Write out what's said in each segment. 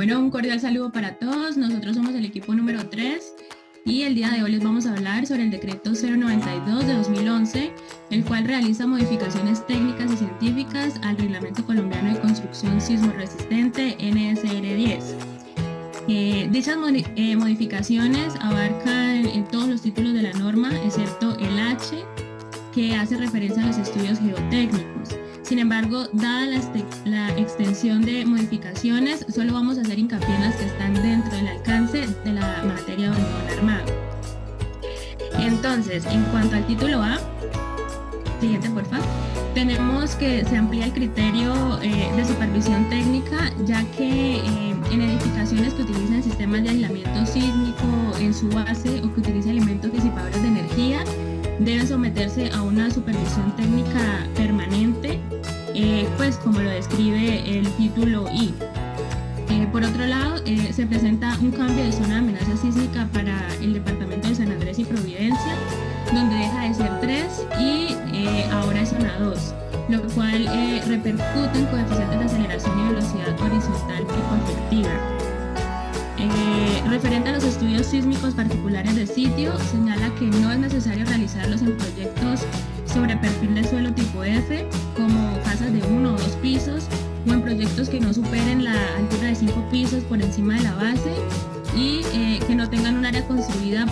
Bueno, un cordial saludo para todos. Nosotros somos el equipo número 3 y el día de hoy les vamos a hablar sobre el decreto 092 de 2011, el cual realiza modificaciones técnicas y científicas al Reglamento Colombiano de Construcción Sismo Resistente NSR 10. Dichas modificaciones abarcan en todos los títulos de la norma, excepto el H, que hace referencia a los estudios geotécnicos. Sin embargo, dada la extensión de modificaciones, solo vamos a hacer hincapié en las que están dentro del alcance de la materia de hormigón armado. Entonces, en cuanto al título A, siguiente por favor, tenemos que se amplía el criterio de supervisión técnica, ya que en edificaciones que utilizan sistemas de aislamiento sísmico en su base o que utilizan elementos disipadores de energía, deben someterse a una supervisión técnica permanente, pues como lo describe el título I. Por otro lado, se presenta un cambio de zona de amenaza sísmica para el departamento de San Andrés y Providencia, donde deja de ser 3 y ahora es zona 2, lo cual repercute en coeficientes de aceleración y velocidad horizontal y convectiva. Referente a los estudios sísmicos particulares de sitio, señala que no es necesario realizarlos en proyectos sobre perfil de suelo tipo F, como casas de 1 o 2 pisos, o en proyectos que no superen la altura de 5 pisos por encima de la base y que no tengan un área construida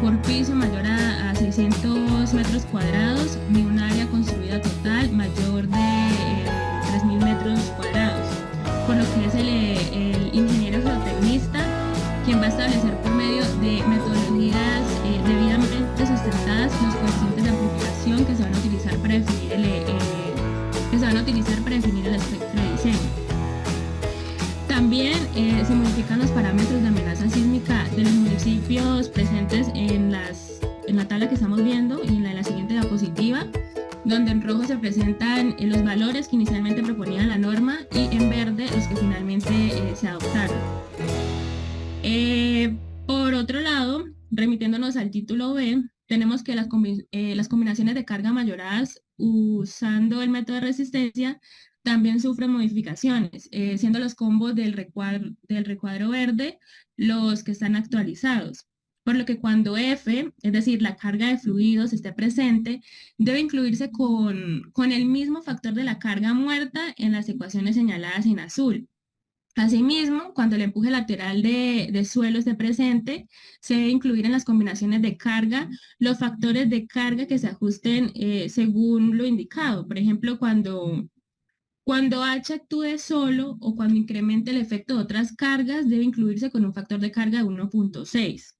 por piso mayor a 600 metros cuadrados, ni un área construida total mayor de 3.000 metros cuadrados, por lo que es el ingeniero geotecnista quien va a establecer por medio de metodologías debidamente sustentadas los coeficientes de amplificación que se van a utilizar para definir el aspecto de diseño. También se modifican los parámetros de amenaza sísmica de los municipios presentes en la tabla que estamos viendo y en la siguiente diapositiva, donde en rojo se presentan los valores que inicialmente proponía la norma y en verde los que finalmente se adoptaron. Por otro lado, remitiéndonos al título B, tenemos que las combinaciones de carga mayoradas usando el método de resistencia también sufren modificaciones, siendo los combos del recuadro verde los que están actualizados. Por lo que cuando F, es decir, la carga de fluidos esté presente, debe incluirse con el mismo factor de la carga muerta en las ecuaciones señaladas en azul. Asimismo, cuando el empuje lateral de suelo esté presente, se debe incluir en las combinaciones de carga los factores de carga que se ajusten según lo indicado. Por ejemplo, cuando H actúe solo o cuando incremente el efecto de otras cargas, debe incluirse con un factor de carga de 1.6.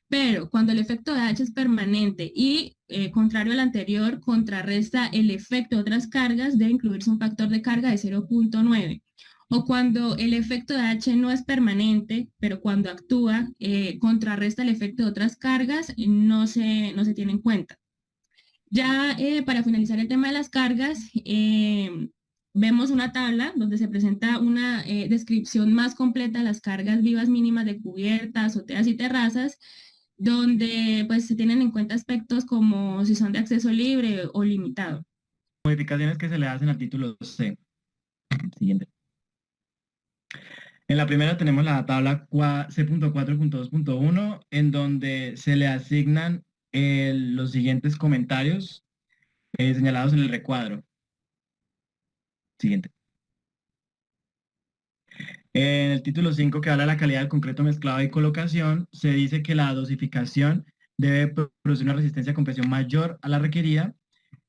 Pero cuando el efecto de H es permanente y, contrario al anterior, contrarresta el efecto de otras cargas, debe incluirse un factor de carga de 0.9. O cuando el efecto de H no es permanente, pero cuando actúa, contrarresta el efecto de otras cargas, no se tiene en cuenta. Ya para finalizar el tema de las cargas, vemos una tabla donde se presenta una descripción más completa de las cargas vivas mínimas de cubiertas, azoteas y terrazas, donde pues se tienen en cuenta aspectos como si son de acceso libre o limitado. Modificaciones que se le hacen al título C. Siguiente. En la primera tenemos la tabla C.4.2.1, en donde se le asignan los siguientes comentarios señalados en el recuadro. Siguiente. En el título 5, que habla de la calidad del concreto mezclado y colocación, se dice que la dosificación debe producir una resistencia a compresión mayor a la requerida.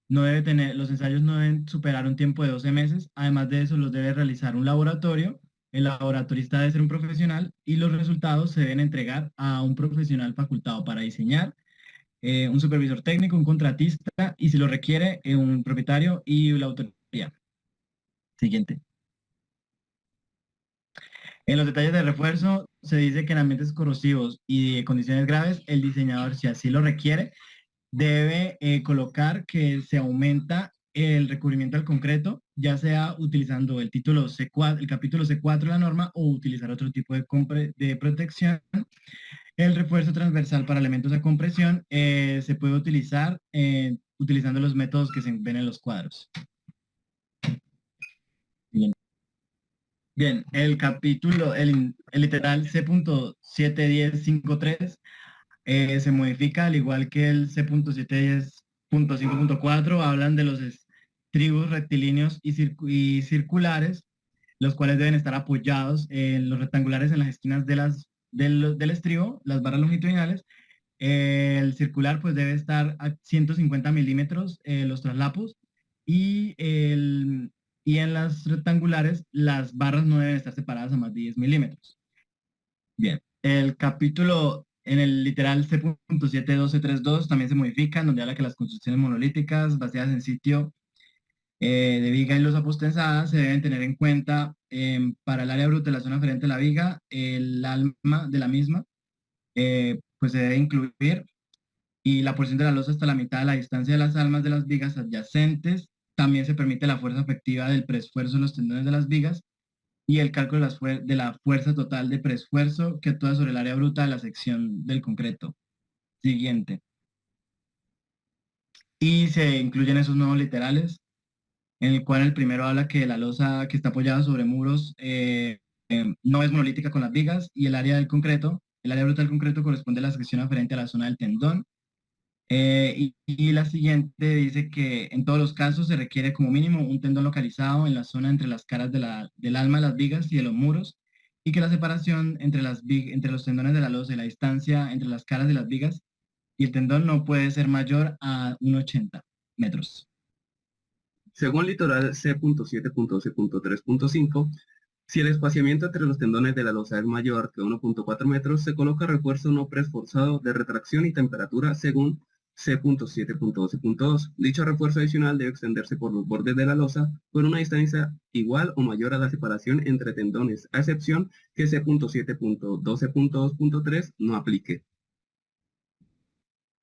Los ensayos no deben superar un tiempo de 12 meses. Además de eso, los debe realizar un laboratorio. El laboratorista debe ser un profesional y los resultados se deben entregar a un profesional facultado para diseñar, un supervisor técnico, un contratista y, si lo requiere, un propietario y la autoría. Siguiente. En los detalles de refuerzo se dice que en ambientes corrosivos y de condiciones graves, el diseñador, si así lo requiere, debe colocar que se aumenta el recubrimiento al concreto, ya sea utilizando el título C4, el capítulo C4 de la norma o utilizar otro tipo de protección. El refuerzo transversal para elementos de compresión se puede utilizar utilizando los métodos que se ven en los cuadros. Bien. Bien, el literal C.71053 se modifica al igual que el C.710.5.4, hablan de los estribos rectilíneos y circulares, los cuales deben estar apoyados en los rectangulares en las esquinas del estribo, las barras longitudinales. El circular pues debe estar a 150 milímetros los traslapos y, y en las rectangulares las barras no deben estar separadas a más de 10 milímetros. Bien, el capítulo en el literal C.71232 también se modifica, en donde habla que las construcciones monolíticas basadas en sitio de viga y losa postensadas se deben tener en cuenta para el área bruta de la zona frente a la viga, el alma de la misma, pues se debe incluir y la porción de la losa hasta la mitad de la distancia de las almas de las vigas adyacentes. También se permite la fuerza efectiva del preesfuerzo en los tendones de las vigas y el cálculo de la fuerza total de preesfuerzo que actúa sobre el área bruta de la sección del concreto. Siguiente. Y se incluyen esos nuevos literales, en el cual el primero habla que la losa que está apoyada sobre muros no es monolítica con las vigas y el área bruta del concreto corresponde a la sección aferente a la zona del tendón. Y la siguiente dice que en todos los casos se requiere como mínimo un tendón localizado en la zona entre las caras del alma de las vigas y de los muros, y que la separación entre los tendones de la losa y la distancia entre las caras de las vigas y el tendón no puede ser mayor a 1,80 metros. Según litoral C.7.12.3.5, si el espaciamiento entre los tendones de la losa es mayor que 1.4 metros, se coloca refuerzo no preesforzado de retracción y temperatura según C.7.12.2. Dicho refuerzo adicional debe extenderse por los bordes de la losa por una distancia igual o mayor a la separación entre tendones, a excepción que C.7.12.2.3 no aplique.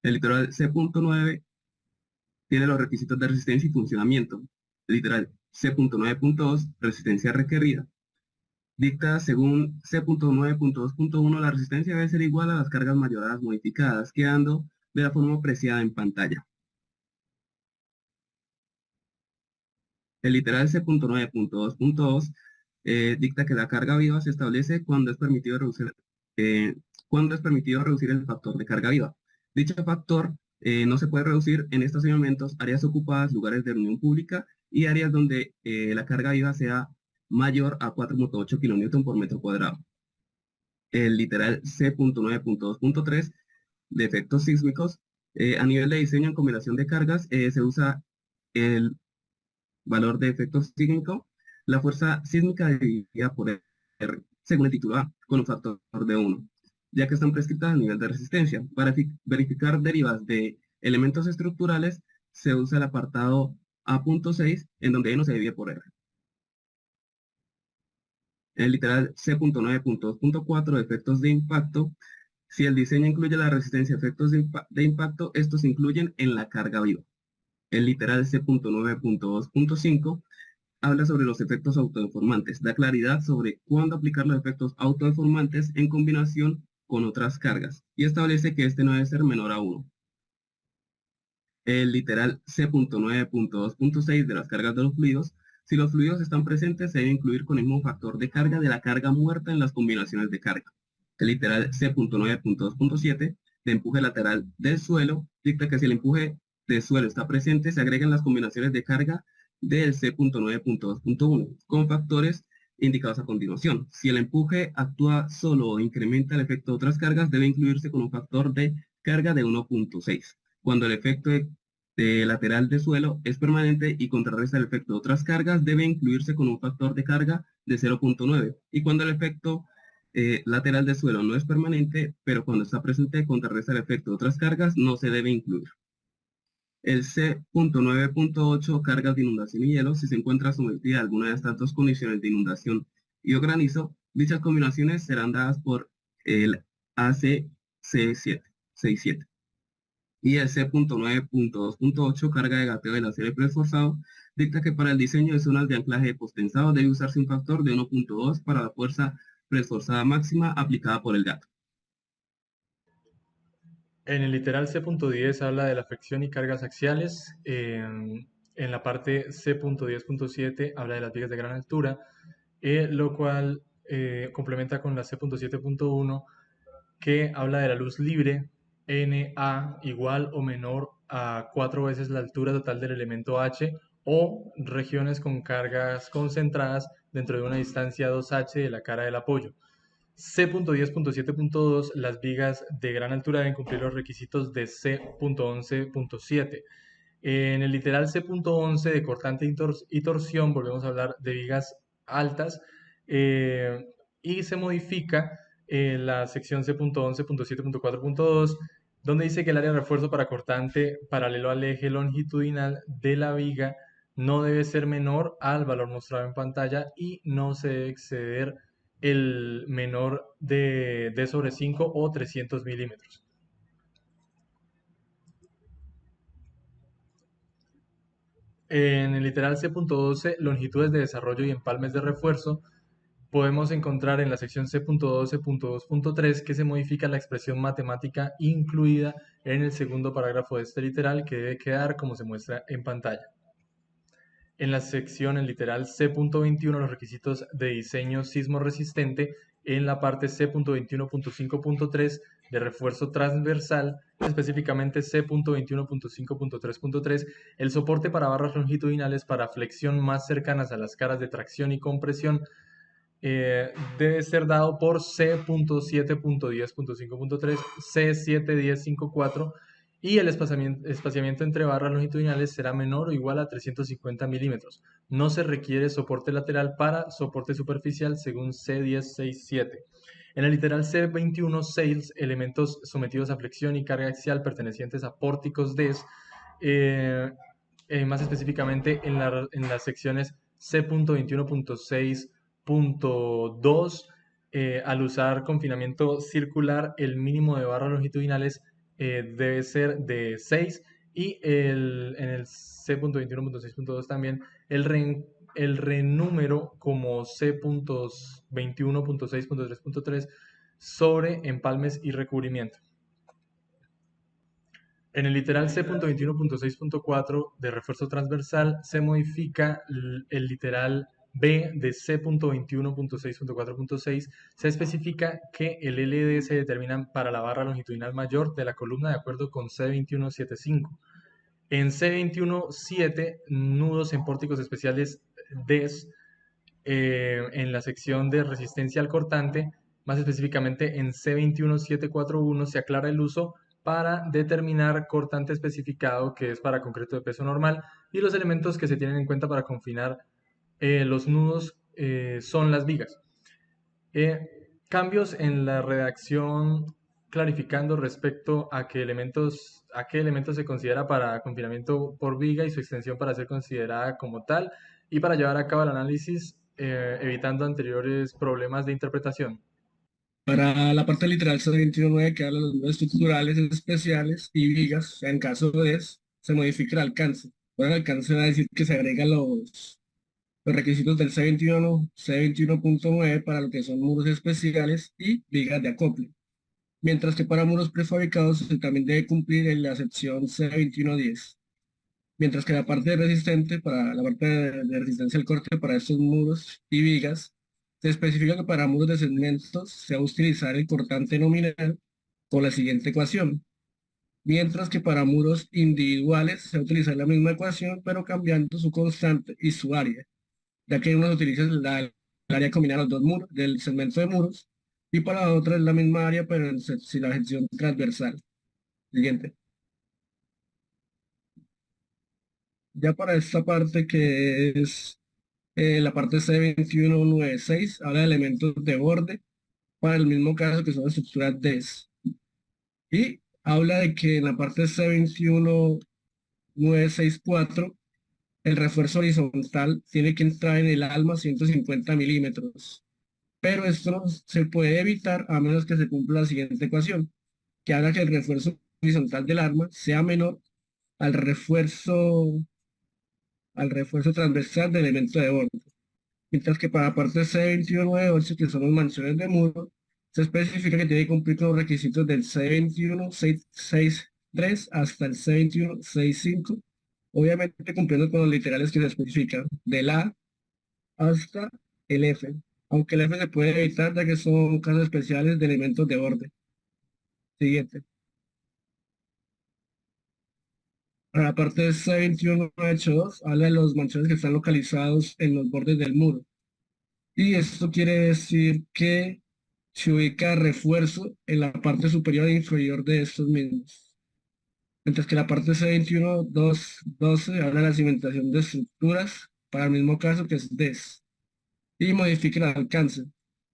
El litoral C.9 tiene los requisitos de resistencia y funcionamiento. Literal C.9.2, resistencia requerida. Dicta según C.9.2.1, la resistencia debe ser igual a las cargas mayoradas modificadas, quedando de la forma apreciada en pantalla. El literal C.9.2.2 dicta que la carga viva se establece cuando es permitido reducir el factor de carga viva. Dicho factor no se puede reducir en estacionamientos, áreas ocupadas, lugares de reunión pública y áreas donde la carga viva sea mayor a 4.8 kN por metro cuadrado. El literal C.9.2.3 de efectos sísmicos. A nivel de diseño en combinación de cargas se usa el valor de efecto sísmico, la fuerza sísmica dividida por R, según el título A, con un factor de 1, ya que están prescritas a nivel de resistencia. Para verificar derivas de elementos estructurales se usa el apartado A.6, en donde N se divide por R. El literal C.9.2.4, efectos de impacto. Si el diseño incluye la resistencia a efectos de impacto, estos se incluyen en la carga viva. El literal C.9.2.5 habla sobre los efectos autodeformantes, da claridad sobre cuándo aplicar los efectos autodeformantes en combinación con otras cargas y establece que este no debe ser menor a 1. El literal C.9.2.6 de las cargas de los fluidos. Si los fluidos están presentes, se debe incluir con el mismo factor de carga de la carga muerta en las combinaciones de carga. El literal C.9.2.7 de empuje lateral del suelo dicta que si el empuje del suelo está presente, se agregan las combinaciones de carga del C.9.2.1 con factores indicados a continuación. Si el empuje actúa solo o incrementa el efecto de otras cargas, debe incluirse con un factor de carga de 1.6. Cuando el efecto de lateral de suelo es permanente y contrarresta el efecto de otras cargas, debe incluirse con un factor de carga de 0.9. Y cuando el efecto lateral de suelo no es permanente, pero cuando está presente contrarresta el efecto de otras cargas, no se debe incluir. El C.9.8, cargas de inundación y hielo. Si se encuentra sometida a alguna de estas dos condiciones de inundación y o granizo, dichas combinaciones serán dadas por el AC67. Y el C.9.2.8, carga de gateo del acero preesforzado, dicta que para el diseño de zonas de anclaje postensado debe usarse un factor de 1.2 para la fuerza preesforzada máxima aplicada por el gato. En el literal C.10 habla de la fricción y cargas axiales. En la parte C.10.7 habla de las vigas de gran altura. lo cual complementa con la C.7.1 que habla de la luz libre NA igual o menor a 4 veces la altura total del elemento H o regiones con cargas concentradas dentro de una distancia 2H de la cara del apoyo. C.10.7.2, las vigas de gran altura deben cumplir los requisitos de C.11.7. En el literal C.11 de cortante y torsión volvemos a hablar de vigas altas eh, y se modifica la sección C.11.7.4.2 donde dice que el área de refuerzo para cortante paralelo al eje longitudinal de la viga no debe ser menor al valor mostrado en pantalla y no se debe exceder el menor de D sobre 5 o 300 milímetros. En el literal C.12, longitudes de desarrollo y empalmes de refuerzo, podemos encontrar en la sección C.12.2.3 que se modifica la expresión matemática incluida en el segundo parágrafo de este literal que debe quedar como se muestra en pantalla. En la sección en literal C.21 los requisitos de diseño sismo resistente en la parte C.21.5.3 de refuerzo transversal, específicamente C.21.5.3.3, el soporte para barras longitudinales para flexión más cercanas a las caras de tracción y compresión debe ser dado por C.7.10.5.3, C71054 y el espaciamiento entre barras longitudinales será menor o igual a 350 milímetros. No se requiere soporte lateral para soporte superficial según C1067. En el literal C21, 6 elementos sometidos a flexión y carga axial pertenecientes a pórticos DES, más específicamente en las secciones C.21.6.2, al usar confinamiento circular, el mínimo de barras longitudinales debe ser de 6 y en el C.21.6.2 también el renúmero como C.21.6.3.3 sobre empalmes y recubrimiento. En el literal C.21.6.4 de refuerzo transversal se modifica el literal B de C.21.6.4.6. Se especifica que el LD se determina para la barra longitudinal mayor de la columna de acuerdo con C21.7.5. En C21.7, nudos en pórticos especiales DES, en la sección de resistencia al cortante, más específicamente en C21.741, se aclara el uso para determinar cortante especificado, que es para concreto de peso normal, y los elementos que se tienen en cuenta para confinar los nudos son las vigas. Cambios en la redacción clarificando respecto a qué elementos se considera para confinamiento por viga y su extensión para ser considerada como tal y para llevar a cabo el análisis evitando anteriores problemas de interpretación. Para la parte literal C21.9 que habla de los nudos estructurales especiales y vigas, en caso de eso, se modifica el alcance. Por el alcance va a decir que se agregan los requisitos del C21, C21.9 para lo que son muros especiales y vigas de acople. Mientras que para muros prefabricados se también debe cumplir en la sección C21.10. Mientras que la parte de resistente, para la parte de resistencia al corte para estos muros y vigas, se especifica que para muros de segmentos se va a utilizar el cortante nominal con la siguiente ecuación. Mientras que para muros individuales se va a utilizar la misma ecuación, pero cambiando su constante y su área, ya que uno se utiliza el área combinada de los dos muros del segmento de muros, y para la otra es la misma área, pero en la sección transversal. Siguiente. Ya para esta parte que es la parte C21.9.6, habla de elementos de borde para el mismo caso que son las estructuras DES. Y habla de que en la parte C21.9.6.4 el refuerzo horizontal tiene que entrar en el alma 150 milímetros. Pero esto no se puede evitar a menos que se cumpla la siguiente ecuación, que haga que el refuerzo horizontal del arma sea menor al refuerzo transversal del elemento de borde. Mientras que para la parte C21.9.8, que son las mansiones de muro, se especifica que tiene que cumplir con los requisitos del C21.6.3 hasta el C21.6.5, obviamente cumpliendo con los literales que se especifican, del A hasta el F, aunque el F se puede evitar ya que son casos especiales de elementos de borde. Siguiente. Para la parte de C21982 habla de los manchones que están localizados en los bordes del muro. Y esto quiere decir que se ubica refuerzo en la parte superior e inferior de estos mismos. Mientras que la parte C21.2.12 habla de la cimentación de estructuras para el mismo caso que es DES. Y modifica el alcance.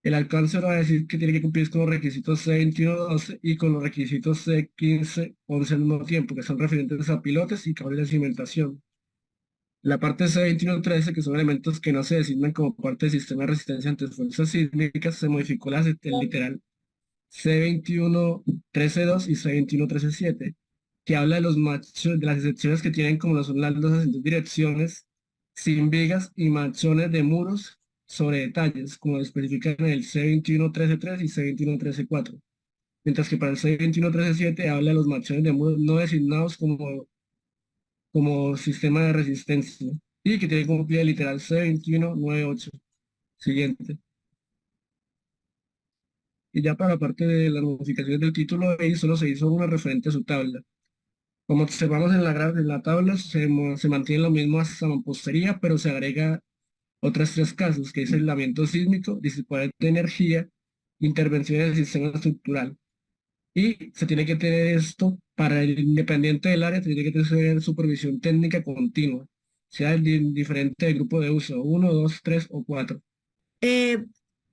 El alcance ahora va a decir que tiene que cumplir con los requisitos C21.12 y con los requisitos C15.11 al mismo tiempo, que son referentes a pilotes y cables de cimentación. La parte C21.13, que son elementos que no se designan como parte del sistema de resistencia ante fuerzas sísmicas, se modificó el literal C21.13.2 y C21.13.7, que habla de los machos, de las excepciones que tienen como lo son las losas en dos direcciones, sin vigas y machones de muros sobre detalles, como lo especifican en el C21.13.3 y C21.13.4. Mientras que para el C21.13.7 habla de los machones de muros no designados como sistema de resistencia y que tiene como cumplir el literal C21.9.8. Siguiente. Y ya para la parte de las modificaciones del título ahí solo se hizo una referente a su tabla. Como observamos en la tabla, se mantiene lo mismo hasta mampostería, pero se agrega otras tres casos, que es aislamiento sísmico, disipador de energía, intervención del sistema estructural. Y se tiene que tener esto para el independiente del área, tiene que tener supervisión técnica continua, sea diferente del grupo de uso, 1, 2, 3 o 4.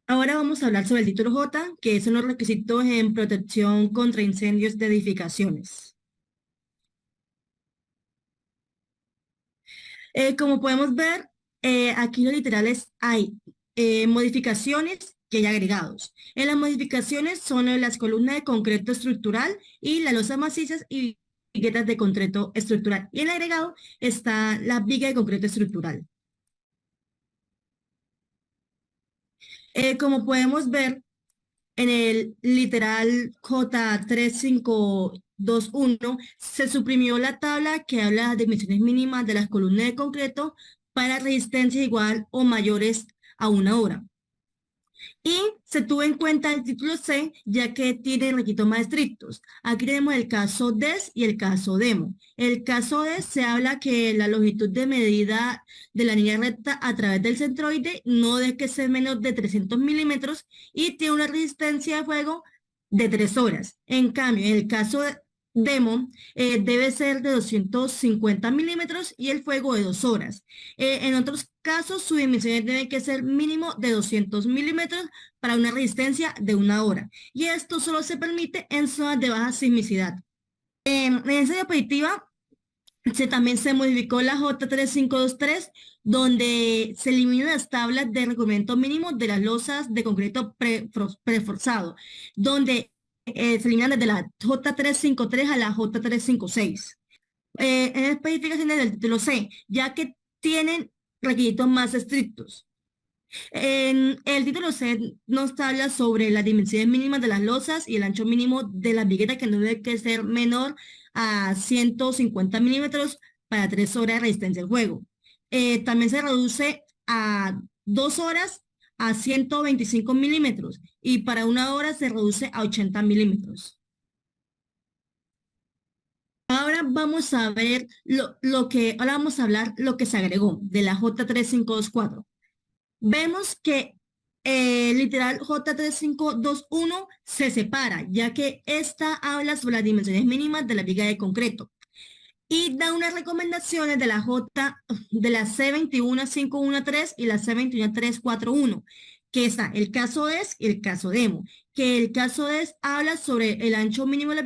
Ahora vamos a hablar sobre el título J, que son los requisitos en protección contra incendios de edificaciones. Como podemos ver, aquí los literales hay modificaciones que hay agregados. En las modificaciones son las columnas de concreto estructural y las losas macizas y viguetas de concreto estructural. Y en el agregado está la viga de concreto estructural. Como podemos ver, en el literal J3521 se suprimió la tabla que habla de las dimensiones mínimas de las columnas de concreto para resistencia igual o mayores a 1 hora. Y se tuvo en cuenta el título C, ya que tiene requisitos más estrictos. Aquí tenemos el caso DES y el caso DEMO. El caso DES se habla que la longitud de medida de la línea recta a través del centroide no debe que ser menos de 300 milímetros y tiene una resistencia de fuego de 3 horas. En cambio, en el caso DEMO debe ser de 250 milímetros y el fuego de 2 horas. En otros casos, sus emisiones deben que ser mínimo de 200 milímetros para una resistencia de 1 hora. Y esto solo se permite en zonas de baja sismicidad. En esa diapositiva también se modificó la J3523, donde se eliminan las tablas de recubrimiento mínimo de las losas de concreto preforzado, donde se eliminan desde la J353 a la J356. En especificaciones del título C, ya que tienen requisitos más estrictos. En el título C nos habla sobre las dimensiones mínimas de las losas y el ancho mínimo de las viguetas, que no debe que ser menor a 150 milímetros para 3 horas de resistencia al fuego. También se reduce a 2 horas a 125 milímetros y para 1 hora se reduce a 80 milímetros. Ahora vamos a ver ahora vamos a hablar lo que se agregó de la J3524. Vemos que literal J3521 se separa, ya que esta habla sobre las dimensiones mínimas de la viga de concreto y da unas recomendaciones de la C21513 y la C21341, que está el caso DES y el caso DEMO, que el caso DES habla sobre el ancho mínimo de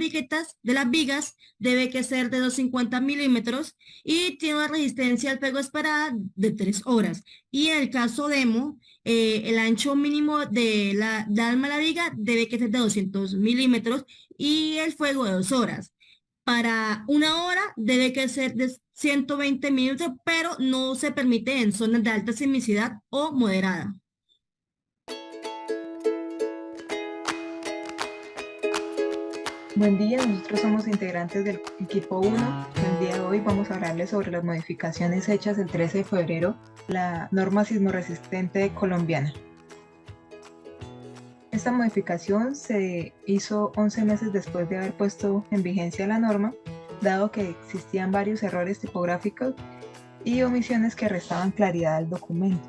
las vigas, debe que ser de 250 milímetros y tiene una resistencia al fuego esperada de 3 horas. Y en el caso DEMO, el ancho mínimo de alma de la viga debe que ser de 200 milímetros y el fuego de 2 horas. Para 1 hora debe que ser de 120 minutos, pero no se permite en zonas de alta sismicidad o moderada. Buen día, nosotros somos integrantes del equipo 1 El día de hoy vamos a hablarles sobre las modificaciones hechas el 13 de febrero, la norma sismoresistente colombiana. Esta modificación se hizo 11 meses después de haber puesto en vigencia la norma, dado que existían varios errores tipográficos y omisiones que restaban claridad al documento.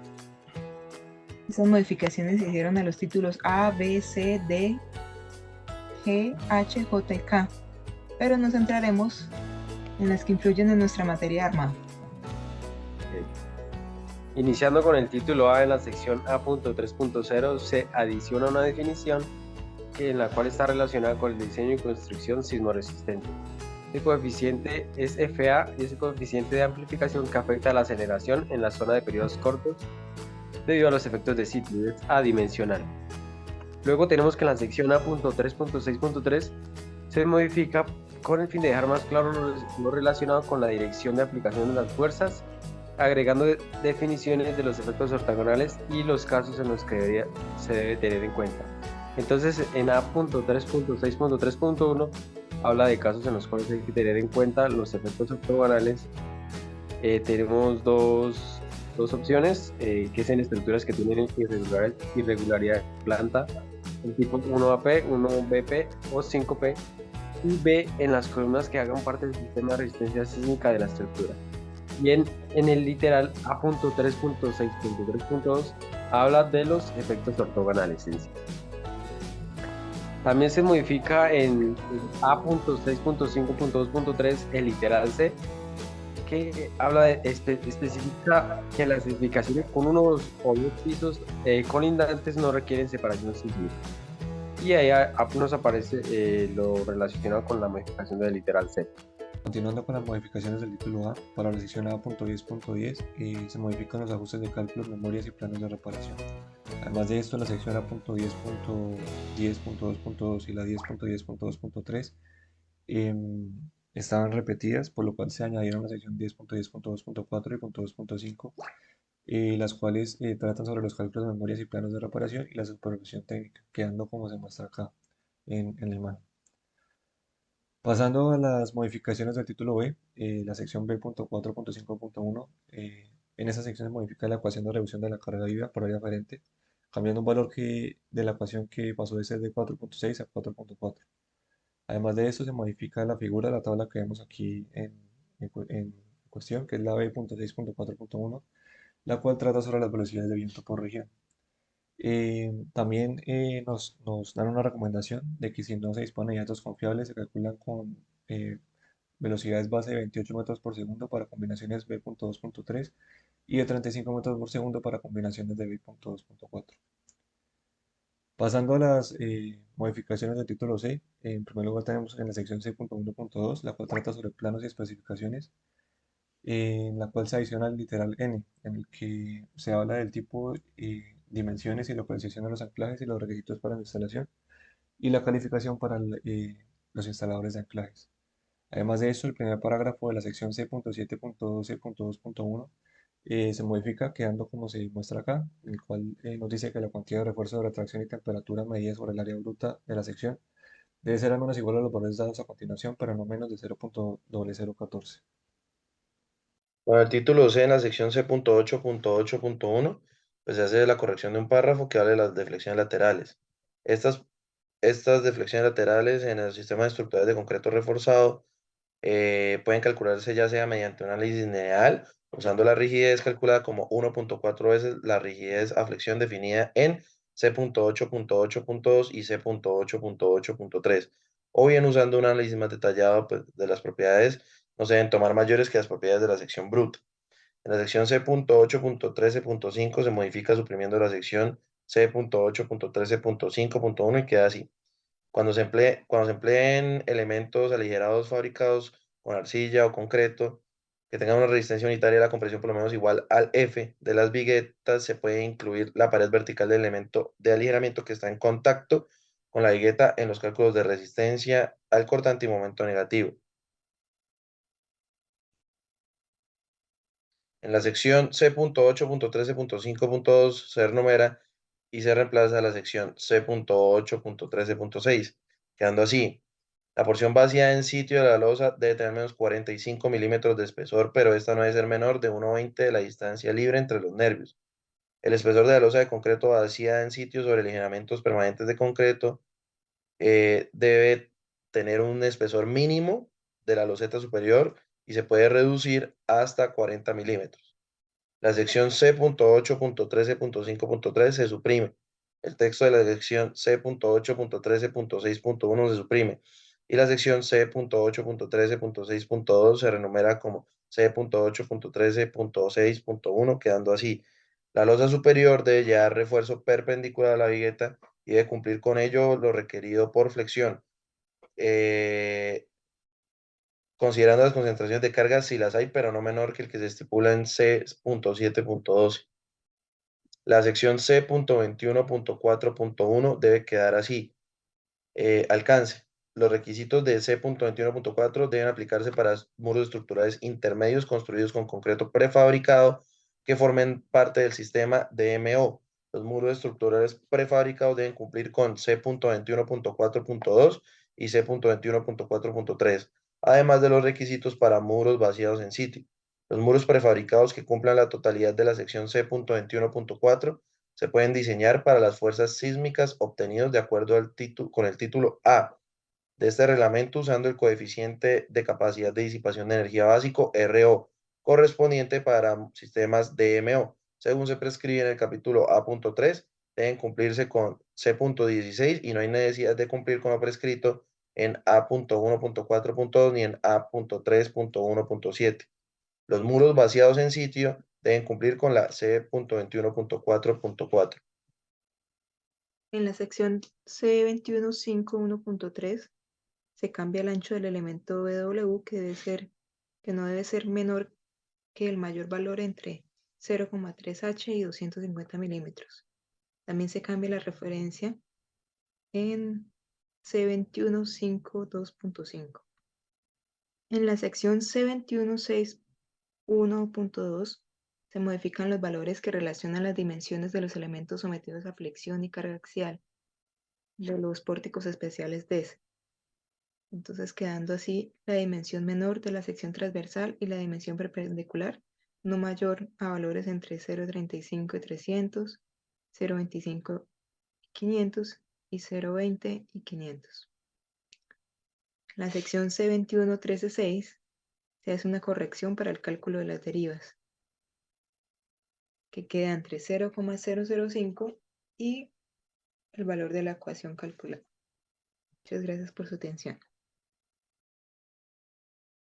Estas modificaciones se hicieron a los títulos A, B, C, D, G, H, J y K, pero nos centraremos en las que influyen en nuestra materia armada. Iniciando con el título A, en la sección A.3.0 se adiciona una definición en la cual está relacionada con el diseño y construcción sismoresistente. El coeficiente es FA y es el coeficiente de amplificación que afecta a la aceleración en la zona de periodos cortos debido a los efectos de sitio, es adimensional. Luego tenemos que en la sección A.3.6.3 se modifica con el fin de dejar más claro lo relacionado con la dirección de aplicación de las fuerzas, agregando definiciones de los efectos ortogonales y los casos en los que se debe tener en cuenta. Entonces, en A.3.6.3.1 habla de casos en los cuales hay que tener en cuenta los efectos ortogonales. Tenemos dos opciones, que es en estructuras que tienen irregularidad de planta, el tipo 1AP, 1BP o 5P, y B, en las columnas que hagan parte del sistema de resistencia sísmica de la estructura. Y en el literal A.3.6.3.2 habla de los efectos ortogonales en sí. También se modifica en A.6.5.2.3 el literal C, que habla de especifica que las edificaciones con unos o dos pisos colindantes no requieren separación sísmica. Y ahí nos aparece lo relacionado con la modificación del literal C. Continuando con las modificaciones del título A, para la sección A.10.10 se modifican los ajustes de cálculos, memorias y planos de reparación. Además de esto, la sección A.10.10.2.2 y la 10.10.2.3 estaban repetidas, por lo cual se añadieron la sección 10.10.2.4 y .2.5, las cuales tratan sobre los cálculos, memorias y planos de reparación y la supervisión técnica, quedando como se muestra acá en el manual. Pasando a las modificaciones del título B, la sección B.4.5.1, en esa sección se modifica la ecuación de reducción de la carga viva por área aferente, cambiando un valor de la ecuación que pasó de ser de 4.6 a 4.4. Además de eso, se modifica la figura de la tabla que vemos aquí en cuestión, que es la B.6.4.1, la cual trata sobre las velocidades de viento por región. También nos dan una recomendación de que si no se dispone de datos confiables, se calculan con velocidades base de 28 metros por segundo para combinaciones B.2.3 y de 35 metros por segundo para combinaciones de B.2.4. Pasando a las modificaciones del título C, en primer lugar tenemos en la sección C.1.2, la cual trata sobre planos y especificaciones, en la cual se adiciona el literal N, en el que se habla del tipo, dimensiones y localización de los anclajes y los requisitos para la instalación, y la calificación para los instaladores de anclajes. Además de eso, el primer parágrafo de la sección C.7.12.2.1 se modifica quedando como se muestra acá, en el cual nos dice que la cuantía de refuerzo de retracción y temperatura medida sobre el área bruta de la sección debe ser al menos igual a los valores dados a continuación, pero no menos de 0.0014. Con el título C en la sección C.8.8.1, pues se hace la corrección de un párrafo que habla de las deflexiones laterales. Estas deflexiones laterales en el sistema de estructuras de concreto reforzado pueden calcularse ya sea mediante un análisis lineal, usando la rigidez calculada como 1.4 veces la rigidez a flexión definida en C.8.8.2 y C.8.8.3, o bien usando un análisis más detallado, pues, de las propiedades no se deben tomar mayores que las propiedades de la sección bruta. En la sección C.8.13.5 se modifica suprimiendo la sección C.8.13.5.1 y queda así. Cuando se empleen elementos aligerados fabricados con arcilla o concreto que tengan una resistencia unitaria a la compresión por lo menos igual al F de las viguetas, se puede incluir la pared vertical del elemento de aligeramiento que está en contacto con la vigueta en los cálculos de resistencia al cortante y momento negativo. En la sección C.8.13.5.2 se renumera y se reemplaza la sección C.8.13.6, quedando así. La porción vacía en sitio de la losa debe tener menos 45 milímetros de espesor, pero esta no debe ser menor de 1,20 de la distancia libre entre los nervios. El espesor de la losa de concreto vacía en sitio sobre lineamientos permanentes de concreto debe tener un espesor mínimo de la loseta superior y se puede reducir hasta 40 milímetros. La sección C.8.13.5.3 se suprime. El texto de la sección C.8.13.6.1 se suprime. Y la sección C.8.13.6.2 se renumera como C.8.13.6.1, quedando así. La losa superior debe llevar refuerzo perpendicular a la vigueta y debe cumplir con ello lo requerido por flexión. Considerando las concentraciones de carga si las hay, pero no menor que el que se estipula en C.7.12. La sección C.21.4.1 debe quedar así. Alcance. Los requisitos de C.21.4 deben aplicarse para muros estructurales intermedios construidos con concreto prefabricado que formen parte del sistema DMO. Los muros estructurales prefabricados deben cumplir con C.21.4.2 y C.21.4.3, además de los requisitos para muros vaciados en sitio. Los muros prefabricados que cumplan la totalidad de la sección C.21.4 se pueden diseñar para las fuerzas sísmicas obtenidos de acuerdo con el título A de este reglamento usando el coeficiente de capacidad de disipación de energía básico RO correspondiente para sistemas DMO. Según se prescribe en el capítulo A.3, deben cumplirse con C.16 y no hay necesidad de cumplir con lo prescrito en A.1.4.2 ni en A.3.1.7. Los muros vaciados en sitio deben cumplir con la C.21.4.4. En la sección C21.5.1.3 se cambia el ancho del elemento BW que no debe ser menor que el mayor valor entre 0,3 H y 250 milímetros. También se cambia la referencia en C21.5.2.5. En la sección C21.6.1.2 se modifican los valores que relacionan las dimensiones de los elementos sometidos a flexión y carga axial de los pórticos especiales DES. Entonces, quedando así la dimensión menor de la sección transversal y la dimensión perpendicular no mayor a valores entre 0,35 y 300, 0,25 y 500 y 0,20 y 500. La sección C21.13.6 se hace una corrección para el cálculo de las derivas, que queda entre 0,005 y el valor de la ecuación calculada. Muchas gracias por su atención.